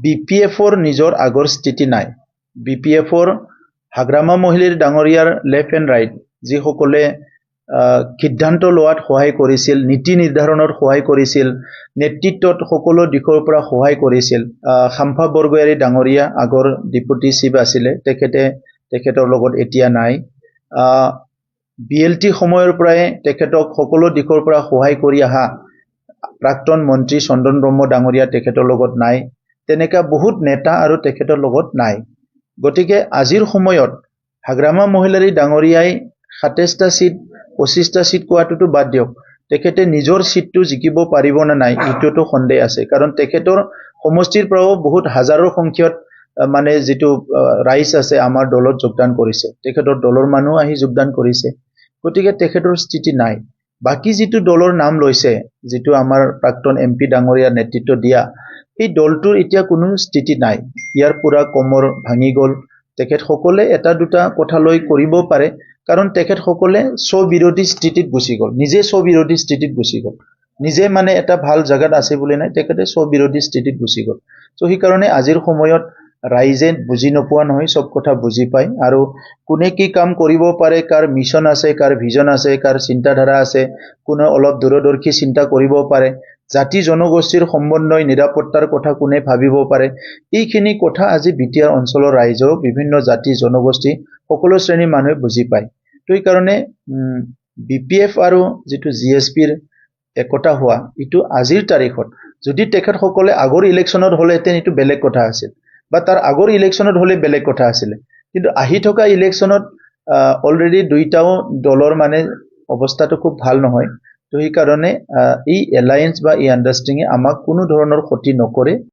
BPFৰ নিজৰ আগৰ স্থিতি নাই। BPFৰ হাগ্ৰামা মহিলাৰ ডাঙৰীয়াৰ লেফ্ট এণ্ড ৰাইট যিসকলে সিদ্ধান্ত লোৱাত সহায় কৰিছিল, নীতি নিৰ্ধাৰণত সহায় কৰিছিল, নেতৃত্বত সকলো দিশৰ পৰা সহায় কৰিছিল। খাম্ফা বৰগোহাঞি ডাঙৰীয়া আগৰ ডেপুটি চিফ আছিলে, তেখেতৰ লগত এতিয়া নাই। BLT সময়ৰ পৰাই তেখেতক সকলো দিশৰ পৰা সহায় কৰি অহা প্ৰাক্তন মন্ত্ৰী চন্দন ব্ৰহ্ম ডাঙৰীয়া তেখেতৰ লগত নাই। তেনেকা বহুত নেতা আৰু তেখেতৰ লগত নাই। গতিকে আজিৰ সময়ত হাগ্ৰামা মহিলাৰী ডাঙৰীয়াই ২৭টা চিট ২৫টা চিট কোৱাটোতো বাদ দিয়ক, তেখেতে নিজৰ চিটটো জিকিব পাৰিব না নাই এইটোতো সন্দেহ আছে। কাৰণ তেখেতৰ সমষ্টিৰ পৰাও বহুত হাজাৰৰ সংখ্যক মানে যিটো ৰাইজ আছে আমাৰ দলত যোগদান কৰিছে, তেখেতৰ দলৰ মানুহ আহি যোগদান কৰিছে। গতিকে তেখেতৰ স্থিতি নাই। বাকী যিটো দলৰ নাম লৈছে, যিটো আমাৰ প্ৰাক্তন MP ডাঙৰীয়াৰ নেতৃত্ব দিয়া, এই দলটোৰ এতিয়া কোনো স্থিতি নাই। ইয়াৰ পুৰা কমৰ ভাঙি গ'ল। তেখেতসকলে এটা দুটা কথা লৈ কৰিব পাৰে, কাৰণ তেখেতসকলে স্ববিৰোধী স্থিতিত গুচি গ'ল, নিজে স্ববিৰোধী স্থিতিত গুচি গ'ল। নিজে মানে এটা ভাল জাগাত আছে বুলি নাই, তেখেতে স্ববিৰোধী স্থিতিত গুচি গ'ল। চ' সেইকাৰণে আজিৰ সময়ত ৰাইজে বুজি নোপোৱা নহয়, চব কথা বুজি পায়। আৰু কোনে কি কাম কৰিব পাৰে, কাৰ মিছন আছে, কাৰ ভিজন আছে, কাৰ চিন্তাধাৰা আছে, কোনে অলপ দূৰদৰ্শী চিন্তা কৰিব পাৰে, জাতি জনগোষ্ঠীৰ সমন্বয় নিৰাপত্তাৰ কথা কোনে ভাবিব পাৰে, এইখিনি কথা আজি বিটিআৰ অঞ্চলৰ ৰাইজেও বিভিন্ন জাতি জনগোষ্ঠী সকলো শ্ৰেণীৰ মানুহে বুজি পায়। তো এইকাৰণে BPF আৰু যিটো GSPৰ একতা হোৱা, এইটো আজিৰ তাৰিখত যদি তেখেতসকলে আগৰ ইলেকশ্যনত হ'লেহেঁতেন এইটো বেলেগ কথা আছিল, বা তাৰ আগৰ ইলেকশ্যনত হ'লে বেলেগ কথা আছিলে। কিন্তু আহি থকা ইলেকশ্যনত অলৰেডি দুইটাও দলৰ মানে অৱস্থাটো খুব ভাল নহয়। তো সেইকাৰণে এই এলায়েন্স বা এই আণ্ডাৰষ্টেণ্ডিঙে আমাক কোনো ধৰণৰ ক্ষতি নকৰে।